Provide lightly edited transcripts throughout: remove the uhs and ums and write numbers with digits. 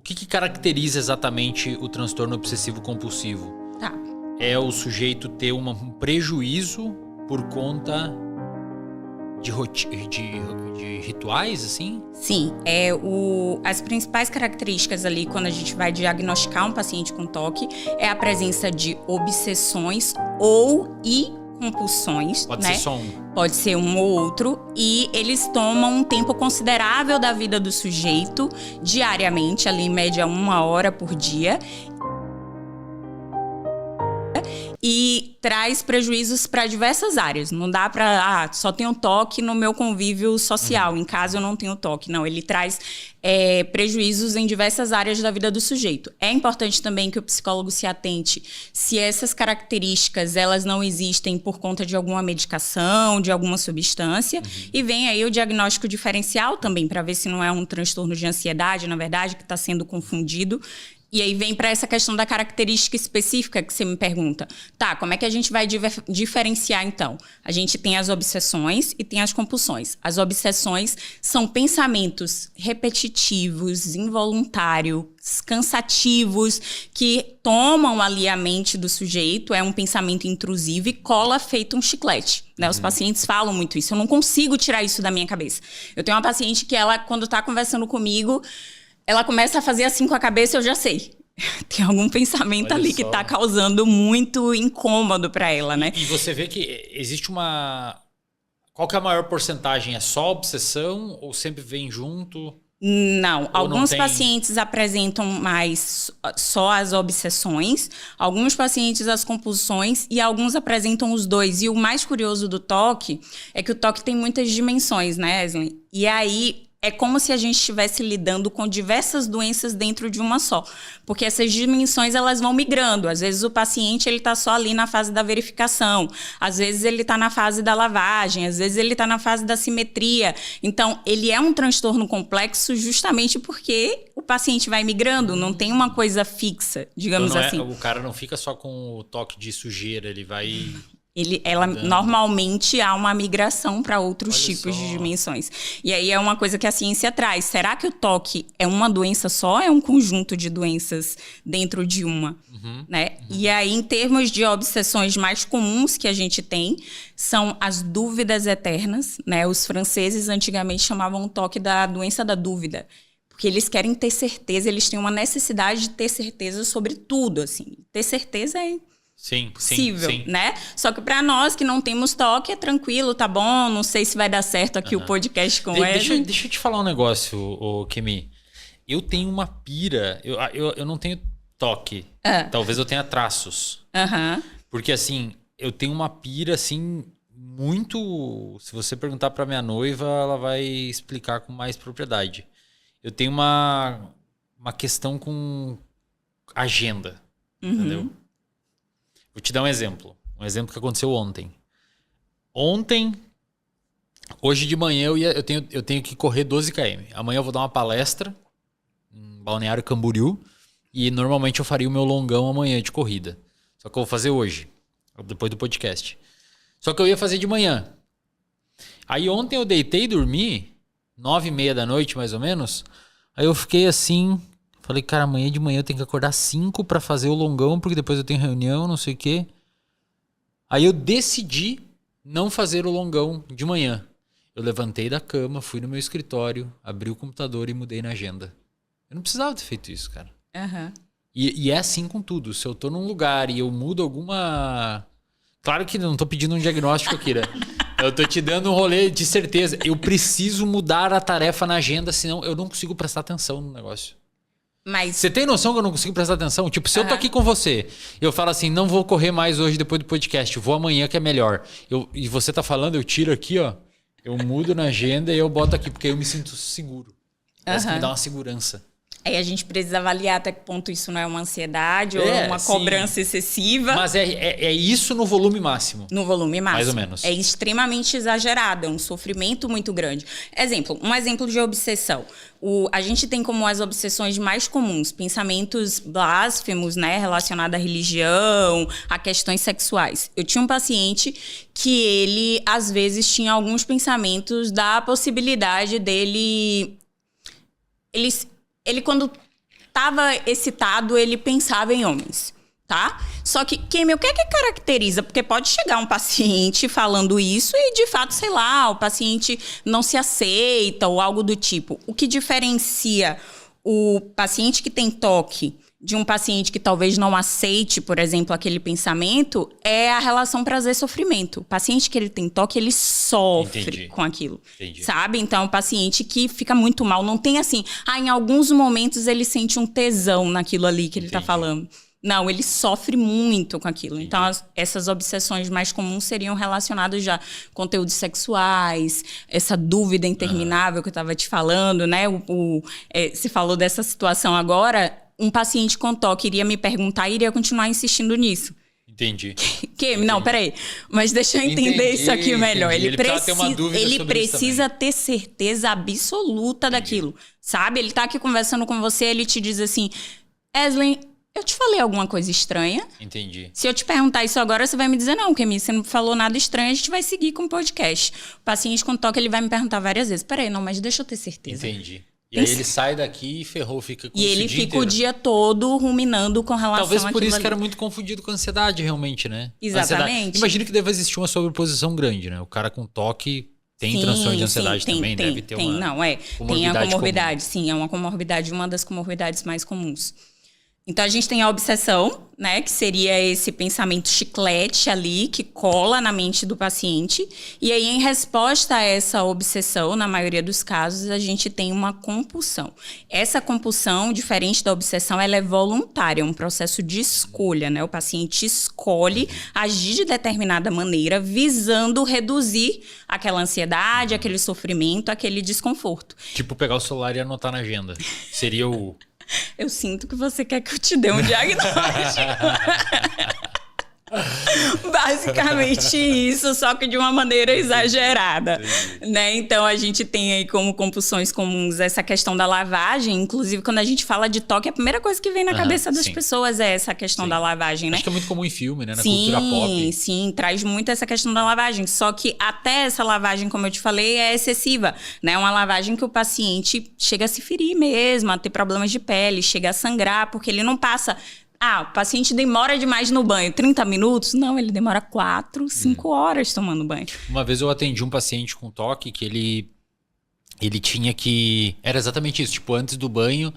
que caracteriza exatamente o transtorno obsessivo compulsivo? Tá. É o sujeito ter um prejuízo por conta de rituais, assim? Sim, as principais características ali quando a gente vai diagnosticar um paciente com TOC é a presença de obsessões e compulsões. Pode né? ser só um. Pode ser um ou outro. E eles tomam um tempo considerável da vida do sujeito, diariamente, ali em média 1 hora por dia. E traz prejuízos para diversas áreas. Não dá para, só tenho TOC no meu convívio social. Em casa eu não tenho TOC. Não, ele traz prejuízos em diversas áreas da vida do sujeito. É importante também que o psicólogo se atente se essas características elas não existem por conta de alguma medicação, de alguma substância. E vem aí o diagnóstico diferencial também, para ver se não é um transtorno de ansiedade, na verdade, que está sendo confundido. E aí vem para essa questão da característica específica que você me pergunta. Tá, como é que a gente vai diferenciar, então? A gente tem as obsessões e tem as compulsões. As obsessões são pensamentos repetitivos, involuntários, cansativos, que tomam ali a mente do sujeito. É um pensamento intrusivo e cola feito um chiclete. Né? Os pacientes falam muito isso. Eu não consigo tirar isso da minha cabeça. Eu tenho uma paciente que ela, quando está conversando comigo, ela começa a fazer assim com a cabeça, eu já sei. Tem algum pensamento Olha ali só. que está causando muito incômodo para ela, né? E você vê que existe uma... Qual que é a maior porcentagem? É só obsessão ou sempre vem junto? Não, alguns tem? pacientes apresentam mais só as obsessões, alguns pacientes as compulsões e alguns apresentam os dois. E o mais curioso do TOC é que o TOC tem muitas dimensões, né, Eslen? E aí é como se a gente estivesse lidando com diversas doenças dentro de uma só. Porque essas dimensões, elas vão migrando. Às vezes o paciente está só ali na fase da verificação. Às vezes ele está na fase da lavagem. Às vezes ele está na fase da simetria. Então, ele é um transtorno complexo justamente porque o paciente vai migrando. Não tem uma coisa fixa, digamos Então assim. O cara não fica só com o toque de sujeira, ele vai... Normalmente há uma migração para outros Olha tipos só. de dimensões. E aí é uma coisa que a ciência traz. Será que o TOC é uma doença só ou é um conjunto de doenças dentro de uma? Né? E aí, em termos de obsessões mais comuns que a gente tem, são as dúvidas eternas. Né? Os franceses antigamente chamavam o TOC da doença da dúvida. Porque eles querem ter certeza, eles têm uma necessidade de ter certeza sobre tudo. Assim. Ter certeza é... Sim, possível, sim. né? Só que para nós que não temos TOC, é tranquilo, tá bom? Não sei se vai dar certo aqui o podcast com ele. Deixa eu te falar um negócio, Kemi. Eu tenho uma pira. Eu não tenho toque. Talvez eu tenha traços. Porque, assim, eu tenho uma pira, assim, muito... Se você perguntar pra minha noiva, ela vai explicar com mais propriedade. Eu tenho uma questão com agenda, entendeu? Vou te dar um exemplo. Um exemplo que aconteceu ontem. Hoje de manhã eu tenho que correr 12 km. Amanhã eu vou dar uma palestra em Balneário Camboriú. E normalmente eu faria o meu longão amanhã de corrida. Só que eu vou fazer hoje, depois do podcast. Só que eu ia fazer de manhã. Aí ontem eu deitei e dormi, 9h30 da noite mais ou menos. Aí eu fiquei assim... Falei, cara, amanhã de manhã eu tenho que acordar 5 pra fazer o longão, porque depois eu tenho reunião, não sei o quê. Aí eu decidi não fazer o longão de manhã. Eu levantei da cama, fui no meu escritório, abri o computador e mudei na agenda. Eu não precisava ter feito isso, cara. E é assim com tudo. Se eu tô num lugar e eu mudo alguma... Claro que não tô pedindo um diagnóstico aqui, né? Eu tô te dando um rolê de certeza. Eu preciso mudar a tarefa na agenda, senão eu não consigo prestar atenção no negócio. Mas... Você tem noção que eu não consigo prestar atenção? Tipo, se eu tô aqui com você, eu falo assim, não vou correr mais hoje depois do podcast, vou amanhã que é melhor. E você tá falando, eu tiro aqui, ó, eu mudo na agenda e eu boto aqui, porque eu me sinto seguro. Parece que me dá uma segurança. Aí a gente precisa avaliar até que ponto isso não é uma ansiedade ou uma sim. cobrança excessiva. Mas é isso no volume máximo. No volume máximo. Mais ou menos. É extremamente exagerado, é um sofrimento muito grande. Um exemplo de obsessão. A gente tem como as obsessões mais comuns pensamentos blasfemos, né, relacionados à religião, a questões sexuais. Eu tinha um paciente que ele, às vezes, tinha alguns pensamentos da possibilidade dele... Ele quando estava excitado, ele pensava em homens. Tá? Só que, Kemi, o que é que caracteriza? Porque pode chegar um paciente falando isso e, de fato, sei lá, o paciente não se aceita ou algo do tipo. O que diferencia o paciente que tem toque de um paciente que talvez não aceite, por exemplo, aquele pensamento, é a relação prazer-sofrimento. O paciente que ele tem toque, ele sofre com aquilo, sabe? Então, é um paciente que fica muito mal. Não tem assim, em alguns momentos ele sente um tesão naquilo ali que ele tá falando. Não, ele sofre muito com aquilo. Então, essas obsessões mais comuns seriam relacionadas já a conteúdos sexuais, essa dúvida interminável que eu estava te falando, né? Você falou dessa situação agora, um paciente com toque iria me perguntar e iria continuar insistindo nisso. Entendi. Não, peraí. Mas deixa eu entender isso aqui melhor. Ele precisa ter certeza absoluta daquilo. Sabe? Ele tá aqui conversando com você, ele te diz assim, Eslin, eu te falei alguma coisa estranha? Entendi. Se eu te perguntar isso agora, você vai me dizer, não, Kemi, você não falou nada estranho, a gente vai seguir com o podcast. O paciente com toque, ele vai me perguntar várias vezes. Peraí, não, mas deixa eu ter certeza. Entendi. E aí ele sai daqui e ferrou, fica com isso o dia inteiro. E ele fica o dia todo ruminando com relação àquilo. Talvez por isso que era muito confundido com ansiedade, realmente, né? Exatamente. Imagino que deve existir uma sobreposição grande, né? O cara com toque tem transtorno de ansiedade também, deve ter uma tem a comorbidade, sim, é uma comorbidade, uma das comorbidades mais comuns. Então, a gente tem a obsessão, né? Que seria esse pensamento chiclete ali, que cola na mente do paciente. E aí, em resposta a essa obsessão, na maioria dos casos, a gente tem uma compulsão. Essa compulsão, diferente da obsessão, ela é voluntária, é um processo de escolha, né? O paciente escolhe agir de determinada maneira, visando reduzir aquela ansiedade, aquele sofrimento, aquele desconforto. Tipo, pegar o celular e anotar na agenda. Seria o... Eu sinto que você quer que eu te dê um diagnóstico. Basicamente isso, só que de uma maneira exagerada, né? Então, a gente tem aí como compulsões comuns essa questão da lavagem. Inclusive, quando a gente fala de toque, a primeira coisa que vem na cabeça das pessoas é essa questão da lavagem, né? Acho que é muito comum em filme, né? Na cultura pop. Sim, traz muito essa questão da lavagem. Só que até essa lavagem, como eu te falei, é excessiva, né? Uma lavagem que o paciente chega a se ferir mesmo, a ter problemas de pele, chega a sangrar, porque ele não passa... o paciente demora demais no banho, 30 minutos? Não, ele demora 4, 5 horas tomando banho. Uma vez eu atendi um paciente com toque que ele tinha que... Era exatamente isso, tipo, antes do banho,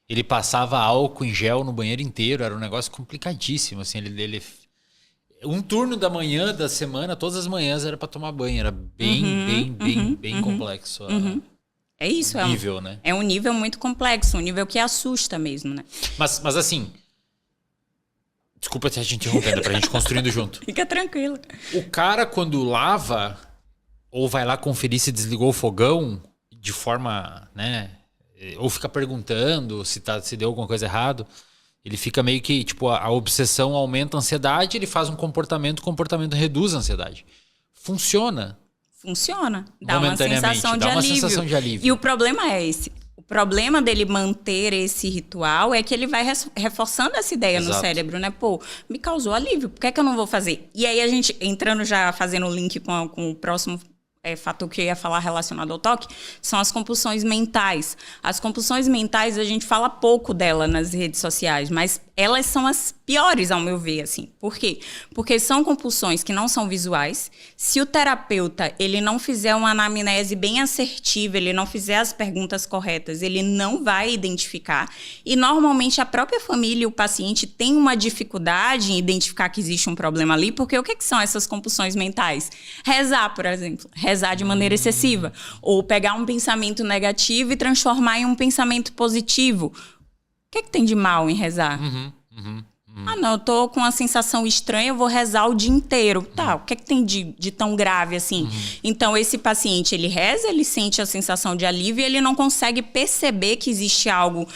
ele passava álcool em gel no banheiro inteiro, era um negócio complicadíssimo, assim, um turno da manhã, da semana, todas as manhãs era para tomar banho, era bem complexo. É isso, o nível, né? É um nível muito complexo, um nível que assusta mesmo, né? Mas assim... Desculpa te interrompendo, é pra gente construindo junto. Fica tranquilo. O cara, quando lava, ou vai lá conferir se desligou o fogão, de forma, né? Ou fica perguntando se deu alguma coisa errado, ele fica meio que, tipo, a obsessão aumenta a ansiedade, ele faz um comportamento, o comportamento reduz a ansiedade. Funciona. Dá uma sensação de alívio. E o problema é esse. O problema dele manter esse ritual é que ele vai reforçando essa ideia no cérebro, né? Pô, me causou alívio, por que é que eu não vou fazer? E aí a gente, entrando já, fazendo o link com o próximo fator que eu ia falar relacionado ao toque, são as compulsões mentais. As compulsões mentais, a gente fala pouco dela nas redes sociais, mas elas são as piores, ao meu ver, assim. Por quê? Porque são compulsões que não são visuais. Se o terapeuta, ele não fizer uma anamnese bem assertiva, ele não fizer as perguntas corretas, ele não vai identificar. E, normalmente, a própria família e o paciente têm uma dificuldade em identificar que existe um problema ali, porque o que são essas compulsões mentais? Rezar, por exemplo. Rezar de maneira excessiva. Ou pegar um pensamento negativo e transformar em um pensamento positivo. O que tem de mal em rezar? Não, eu tô com uma sensação estranha, eu vou rezar o dia inteiro. Tá, o que tem de tão grave assim? Então, esse paciente, ele reza, ele sente a sensação de alívio e ele não consegue perceber que existe algo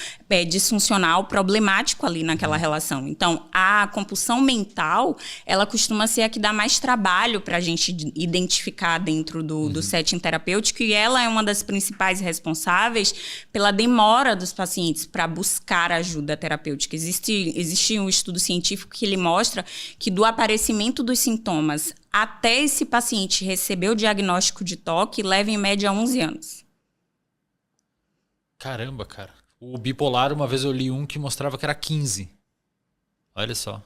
disfuncional, problemático ali naquela relação. Então, a compulsão mental, ela costuma ser a que dá mais trabalho pra gente identificar dentro do setting terapêutico, e ela é uma das principais responsáveis pela demora dos pacientes para buscar ajuda terapêutica. Existe um estudo científico que ele mostra que do aparecimento dos sintomas até esse paciente receber o diagnóstico de toque leva em média 11 anos. Caramba, cara. O bipolar, uma vez eu li um que mostrava que era 15. Olha só.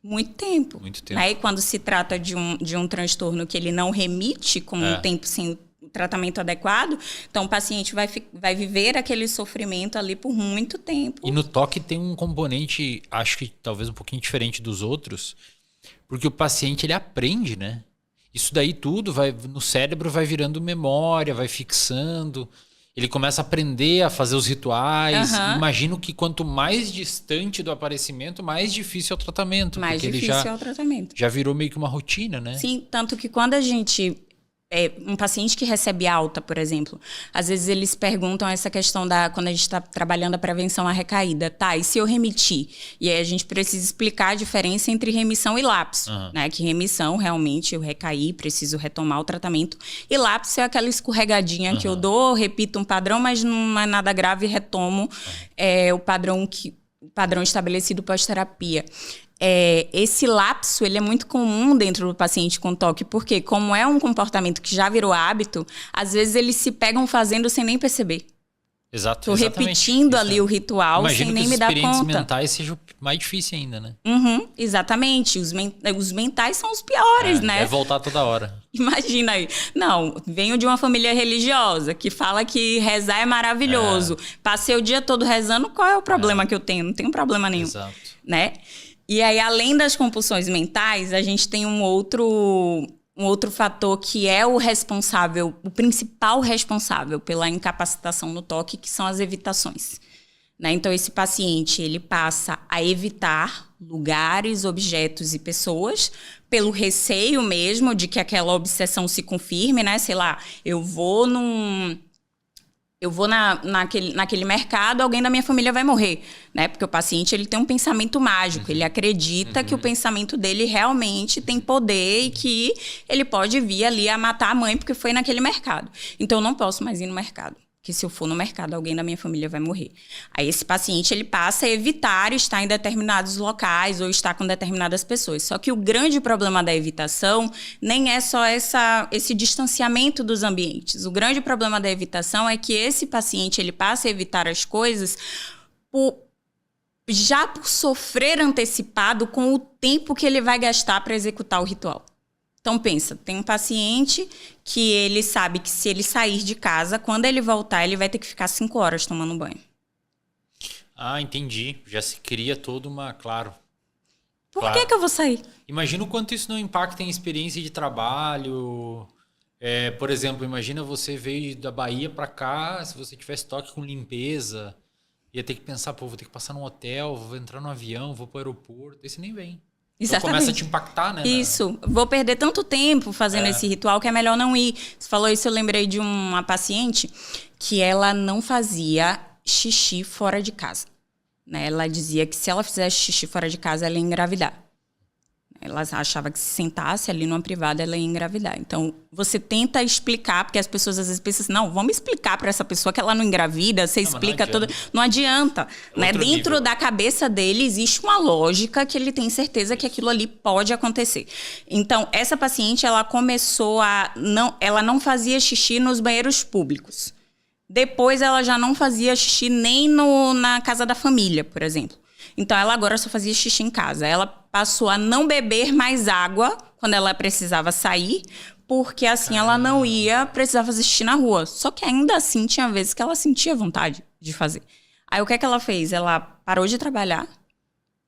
Muito tempo. Muito tempo. Aí, quando se trata de um transtorno que ele não remite com um tempo sem o tratamento adequado, então o paciente vai viver aquele sofrimento ali por muito tempo. E no toque tem um componente, acho que talvez um pouquinho diferente dos outros, porque o paciente ele aprende, né? Isso daí tudo no cérebro vai virando memória, vai fixando. Ele começa a aprender a fazer os rituais. Imagino que quanto mais distante do aparecimento, mais difícil é o tratamento. Mais difícil é o tratamento. Já virou meio que uma rotina, né? Sim, tanto que quando a gente... um paciente que recebe alta, por exemplo, às vezes eles perguntam essa questão quando a gente está trabalhando a prevenção à recaída. Tá, e se eu remitir? E aí a gente precisa explicar a diferença entre remissão e lapso. Né? Que remissão, realmente, eu recaí, preciso retomar o tratamento. E lapso é aquela escorregadinha que eu dou, repito um padrão, mas não é nada grave e retomo o padrão estabelecido pós-terapia. Esse lapso ele é muito comum dentro do paciente com toque, porque como é um comportamento que já virou hábito, às vezes eles se pegam fazendo sem nem perceber. Exato. Tô repetindo ali o ritual. Imagino sem nem me dar conta. Imagino que os experientes mentais sejam mais difíceis ainda, né? Exatamente. Os mentais são os piores, né? É voltar toda hora. Imagina aí. Não, venho de uma família religiosa que fala que rezar é maravilhoso. Passei o dia todo rezando, qual é o problema que eu tenho? Não tenho problema nenhum. Exato. Né? E aí, além das compulsões mentais, a gente tem um outro fator que é o principal responsável pela incapacitação no toque, que são as evitações. Né? Então, esse paciente, ele passa a evitar lugares, objetos e pessoas pelo receio mesmo de que aquela obsessão se confirme, né? Sei lá, eu vou naquele mercado, alguém da minha família vai morrer, né? Porque o paciente ele tem um pensamento mágico, ele acredita que o pensamento dele realmente tem poder e que ele pode vir ali a matar a mãe porque foi naquele mercado. Então, eu não posso mais ir no mercado, porque se eu for no mercado, alguém da minha família vai morrer. Aí esse paciente ele passa a evitar estar em determinados locais ou estar com determinadas pessoas. Só que o grande problema da evitação nem é só esse distanciamento dos ambientes. O grande problema da evitação é que esse paciente ele passa a evitar as coisas já por sofrer antecipado com o tempo que ele vai gastar para executar o ritual. Então, pensa, tem um paciente que ele sabe que se ele sair de casa, quando ele voltar, ele vai ter que ficar 5 horas tomando banho. Ah, entendi. Já se cria toda uma... Claro. Por que eu vou sair? Imagina o quanto isso não impacta em experiência de trabalho. Por exemplo, imagina você veio da Bahia para cá, se você tivesse toque com limpeza, ia ter que pensar, vou ter que passar num hotel, vou entrar no avião, vou para o aeroporto. Esse nem vem. Então começa a te impactar, né? Isso. Vou perder tanto tempo fazendo esse ritual que é melhor não ir. Você falou isso, eu lembrei de uma paciente que ela não fazia xixi fora de casa. Né? Ela dizia que se ela fizesse xixi fora de casa, ela ia engravidar. Ela achava que se sentasse ali numa privada, ela ia engravidar. Então, você tenta explicar, porque as pessoas às vezes pensam assim, não, vamos explicar para essa pessoa que ela não engravida, você explica toda... Não adianta. Né? Dentro da cabeça dele existe uma lógica que ele tem certeza que aquilo ali pode acontecer. Então, essa paciente, ela começou ela não fazia xixi nos banheiros públicos. Depois, ela já não fazia xixi nem na casa da família, por exemplo. Então, ela agora só fazia xixi em casa. Ela passou a não beber mais água quando ela precisava sair, porque assim ela não ia precisar fazer xixi na rua. Só que ainda assim, tinha vezes que ela sentia vontade de fazer. Aí, o que é que ela fez? Ela parou de trabalhar,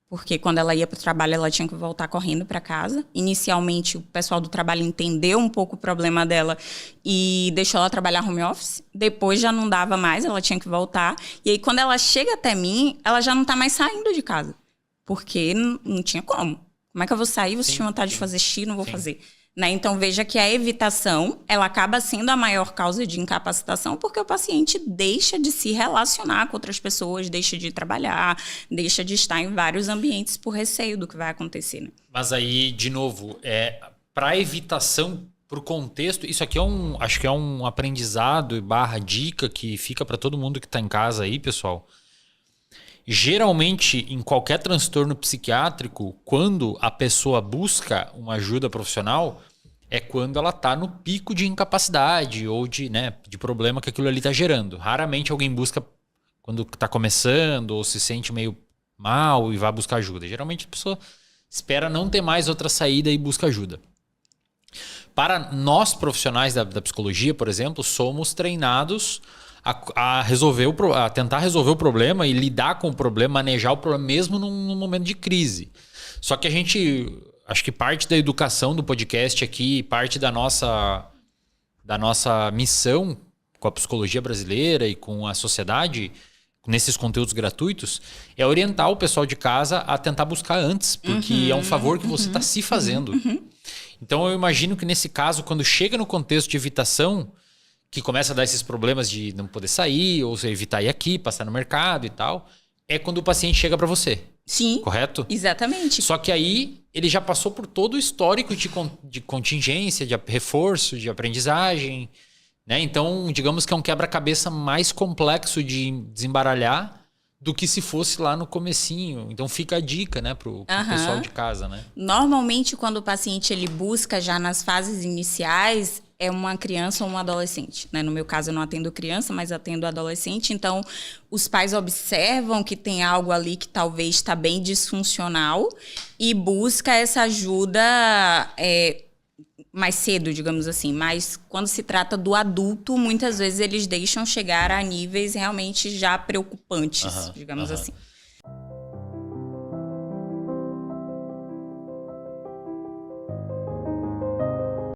porque quando ela ia para o trabalho, ela tinha que voltar correndo para casa. Inicialmente, o pessoal do trabalho entendeu um pouco o problema dela e deixou ela trabalhar home office. Depois já não dava mais, ela tinha que voltar. E aí, quando ela chega até mim, ela já não está mais saindo de casa. Porque não tinha como. Como é que eu vou sair? Você tinha vontade de fazer xixi, não vou fazer. Né? Então, veja que a evitação, ela acaba sendo a maior causa de incapacitação, porque o paciente deixa de se relacionar com outras pessoas, deixa de trabalhar, deixa de estar em vários ambientes por receio do que vai acontecer. Né? Mas aí, de novo, para evitação, para o contexto, isso aqui acho que é um aprendizado / dica que fica para todo mundo que está em casa aí, pessoal. Geralmente, em qualquer transtorno psiquiátrico, quando a pessoa busca uma ajuda profissional, é quando ela está no pico de incapacidade ou de problema que aquilo ali está gerando. Raramente alguém busca quando está começando ou se sente meio mal e vai buscar ajuda? Geralmente a pessoa espera não ter mais outra saída e busca ajuda. Para nós profissionais da psicologia, por exemplo, somos treinados a tentar resolver o problema e lidar com o problema, manejar o problema mesmo num momento de crise. Só que acho que parte da educação do podcast aqui, parte da nossa missão com a psicologia brasileira e com a sociedade, nesses conteúdos gratuitos, é orientar o pessoal de casa a tentar buscar antes, porque é um favor que você está se fazendo. Então eu imagino que nesse caso, quando chega no contexto de evitação, que começa a dar esses problemas de não poder sair, ou evitar ir aqui, passar no mercado e tal, é quando o paciente chega para você. Sim. Correto? Exatamente. Só que aí ele já passou por todo o histórico de contingência, de reforço, de aprendizagem, né? Então, digamos que é um quebra-cabeça mais complexo de desembaralhar do que se fosse lá no comecinho. Então fica a dica, né, pro pessoal de casa, né? Normalmente, quando o paciente ele busca já nas fases iniciais, é uma criança ou um adolescente, né? No meu caso, eu não atendo criança, mas atendo adolescente. Então, os pais observam que tem algo ali que talvez está bem disfuncional e busca essa ajuda mais cedo, digamos assim. Mas quando se trata do adulto, muitas vezes eles deixam chegar a níveis realmente já preocupantes, digamos assim.